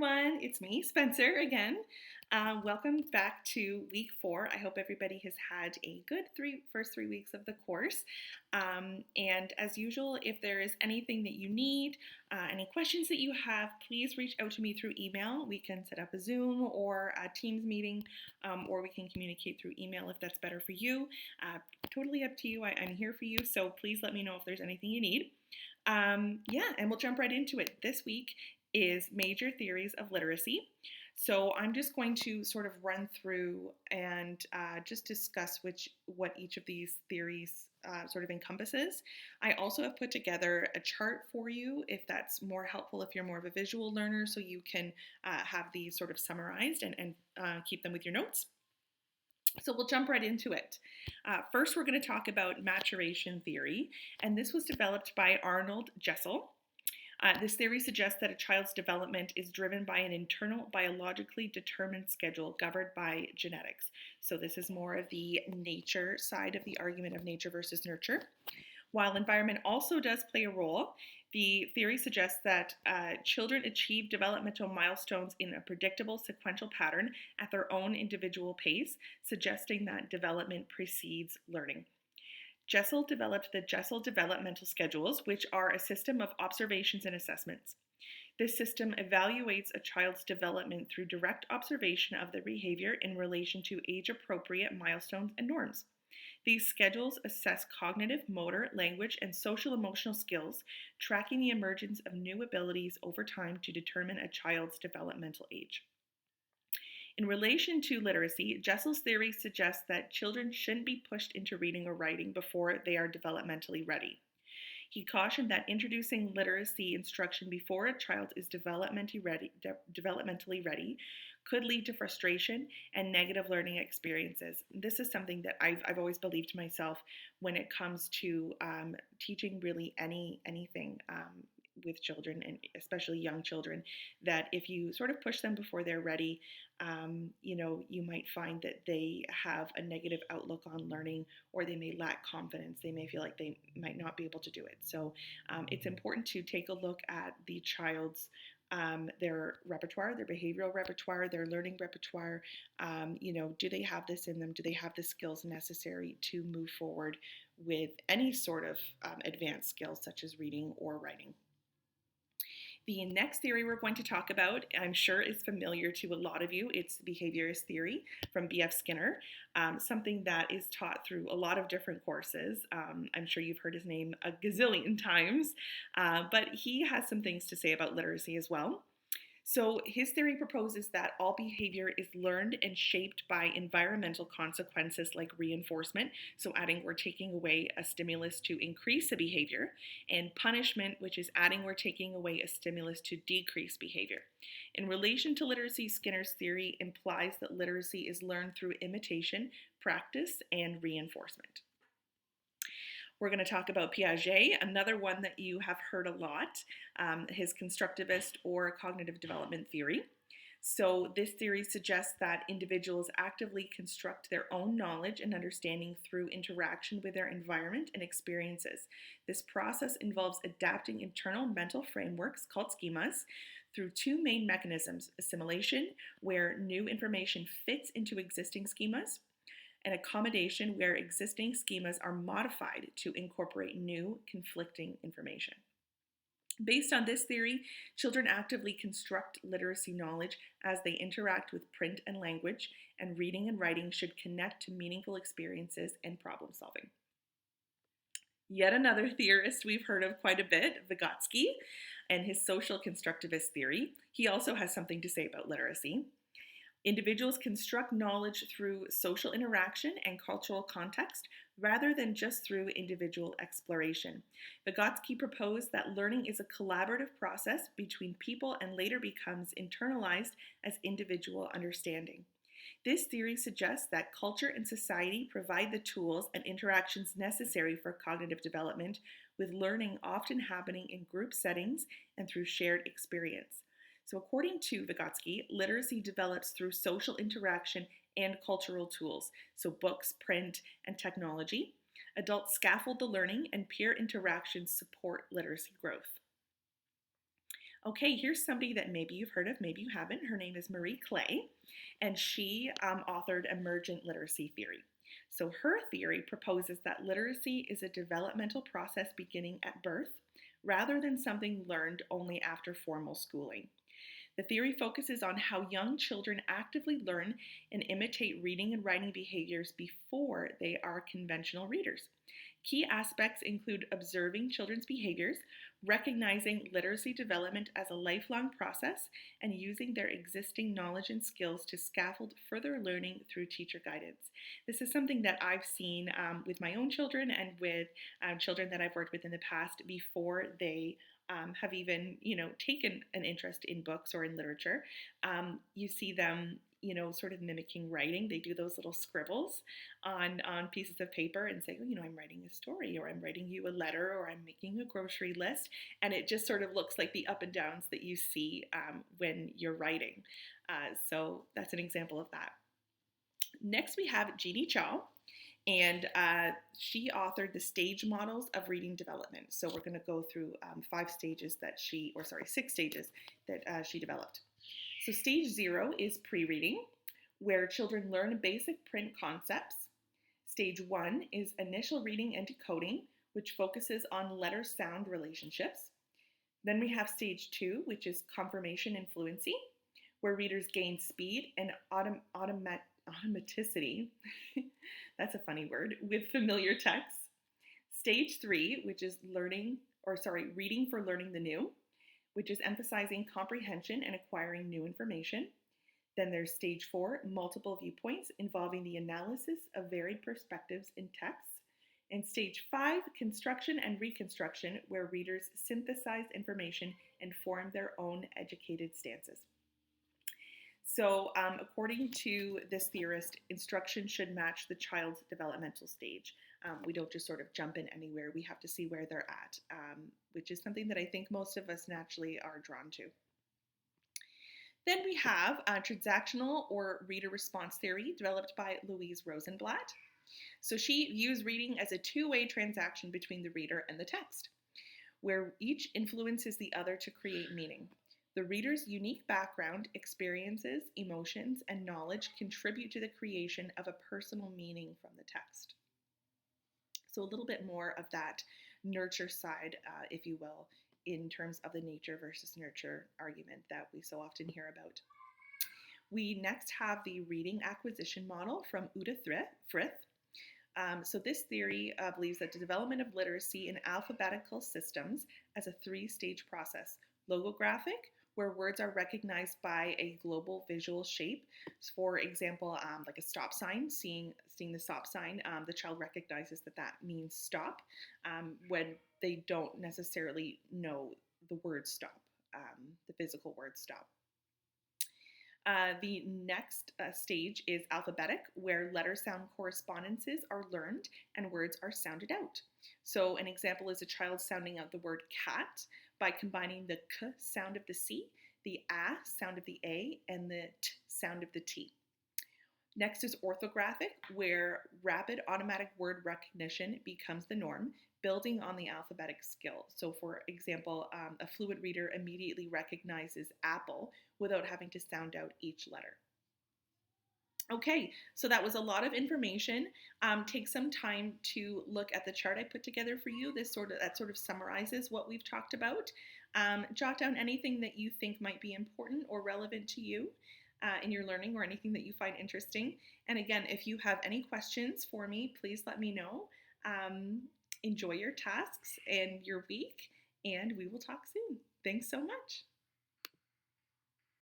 everyone, it's me, Spencer, again. Welcome back to week 4. I hope everybody has had a good first 3 weeks of the course. And as usual, if there is anything that you need, any questions that you have, please reach out to me through email. We can set up a Zoom or a Teams meeting, or we can communicate through email if that's better for you. Totally up to you. I'm here for you, so please let me know if there's anything you need. And we'll jump right into it. This week is Major Theories of Literacy. So I'm just going to sort of run through and just discuss what each of these theories sort of encompasses. I also have put together a chart for you if that's more helpful if you're more of a visual learner, so you can have these sort of summarized and keep them with your notes. So we'll jump right into it. First, we're going to talk about maturation theory, and this was developed by Arnold Jessel. This theory suggests that a child's development is driven by an internal biologically determined schedule governed by genetics. So this is more of the nature side of the argument of nature versus nurture. While environment also does play a role, the theory suggests that children achieve developmental milestones in a predictable sequential pattern at their own individual pace, suggesting that development precedes learning. Jessel developed the Jessel Developmental Schedules, which are a system of observations and assessments. This system evaluates a child's development through direct observation of their behavior in relation to age-appropriate milestones and norms. These schedules assess cognitive, motor, language, and social-emotional skills, tracking the emergence of new abilities over time to determine a child's developmental age. In relation to literacy, Jessel's theory suggests that children shouldn't be pushed into reading or writing before they are developmentally ready. He cautioned that introducing literacy instruction before a child is developmentally ready could lead to frustration and negative learning experiences. This is something that I've always believed myself when it comes to teaching really anything with children, and especially young children, that if you sort of push them before they're ready, you might find that they have a negative outlook on learning, or they may lack confidence. They may feel like they might not be able to do it. So it's important to take a look at the child's their repertoire, their behavioral repertoire, their learning repertoire. Do they have this in them? Do they have the skills necessary to move forward with any sort of advanced skills such as reading or writing? The next theory we're going to talk about, I'm sure, is familiar to a lot of you. It's behaviorist theory from B.F. Skinner, something that is taught through a lot of different courses. I'm sure you've heard his name a gazillion times, but he has some things to say about literacy as well. So his theory proposes that all behavior is learned and shaped by environmental consequences like reinforcement, so adding or taking away a stimulus to increase a behavior, and punishment, which is adding or taking away a stimulus to decrease behavior. In relation to literacy, Skinner's theory implies that literacy is learned through imitation, practice, and reinforcement. We're going to talk about Piaget, another one that you have heard a lot, his constructivist or cognitive development theory. So this theory suggests that individuals actively construct their own knowledge and understanding through interaction with their environment and experiences. This process involves adapting internal mental frameworks called schemas through two main mechanisms: assimilation, where new information fits into existing schemas, and accommodation, where existing schemas are modified to incorporate new conflicting information. Based on this theory, children actively construct literacy knowledge as they interact with print and language, and reading and writing should connect to meaningful experiences and problem solving. Yet another theorist we've heard of quite a bit, Vygotsky, and his social constructivist theory. He also has something to say about literacy. Individuals construct knowledge through social interaction and cultural context rather than just through individual exploration. Vygotsky proposed that learning is a collaborative process between people and later becomes internalized as individual understanding. This theory suggests that culture and society provide the tools and interactions necessary for cognitive development, with learning often happening in group settings and through shared experience. So according to Vygotsky, literacy develops through social interaction and cultural tools, so books, print, and technology. Adults scaffold the learning, and peer interactions support literacy growth. Okay, here's somebody that maybe you've heard of, maybe you haven't. Her name is Marie Clay, and she authored Emergent Literacy Theory. So, her theory proposes that literacy is a developmental process beginning at birth rather than something learned only after formal schooling. The theory focuses on how young children actively learn and imitate reading and writing behaviors before they are conventional readers. Key aspects include observing children's behaviors, recognizing literacy development as a lifelong process, and using their existing knowledge and skills to scaffold further learning through teacher guidance. This is something that I've seen with my own children and with children that I've worked with in the past before they have even, taken an interest in books or in literature. You see them, sort of mimicking writing. They do those little scribbles on pieces of paper and say, oh, I'm writing a story, or I'm writing you a letter, or I'm making a grocery list. And it just sort of looks like the up and downs that you see when you're writing. So that's an example of that. Next, we have Jeannie Chow, and she authored the stage models of reading development. So we're going to go through 6 stages that she developed. So stage 0 is pre-reading, where children learn basic print concepts. Stage 1 is initial reading and decoding, which focuses on letter-sound relationships. Then we have stage 2, which is confirmation and fluency, where readers gain speed and automaticity. That's a funny word, with familiar texts. Stage 3, which is reading for learning the new, which is emphasizing comprehension and acquiring new information. Then there's stage 4, multiple viewpoints, involving the analysis of varied perspectives in texts. And stage 5, construction and reconstruction, where readers synthesize information and form their own educated stances. So, according to this theorist, instruction should match the child's developmental stage. We don't just sort of jump in anywhere. We have to see where they're at, which is something that I think most of us naturally are drawn to. Then we have transactional or reader response theory developed by Louise Rosenblatt. So she views reading as a two-way transaction between the reader and the text, where each influences the other to create meaning. The reader's unique background, experiences, emotions, and knowledge contribute to the creation of a personal meaning from the text. So a little bit more of that nurture side, if you will, in terms of the nature versus nurture argument that we so often hear about. We next have the reading acquisition model from Uta Frith. So this theory believes that the development of literacy in alphabetical systems as a 3-stage process: logographic, where words are recognized by a global visual shape. For example, like a stop sign, seeing the stop sign, the child recognizes that means stop when they don't necessarily know the word stop, the physical word stop. The next stage is alphabetic, where letter sound correspondences are learned and words are sounded out. So an example is a child sounding out the word cat by combining the k sound of the C, the a sound of the A, and the t sound of the T. Next is orthographic, where rapid automatic word recognition becomes the norm, building on the alphabetic skill. So for example, a fluent reader immediately recognizes apple without having to sound out each letter. Okay, so that was a lot of information. Take some time to look at the chart I put together for you. That sort of summarizes what we've talked about. Jot down anything that you think might be important or relevant to you in your learning, or anything that you find interesting. And again, if you have any questions for me, please let me know. Enjoy your tasks and your week, and we will talk soon. Thanks so much.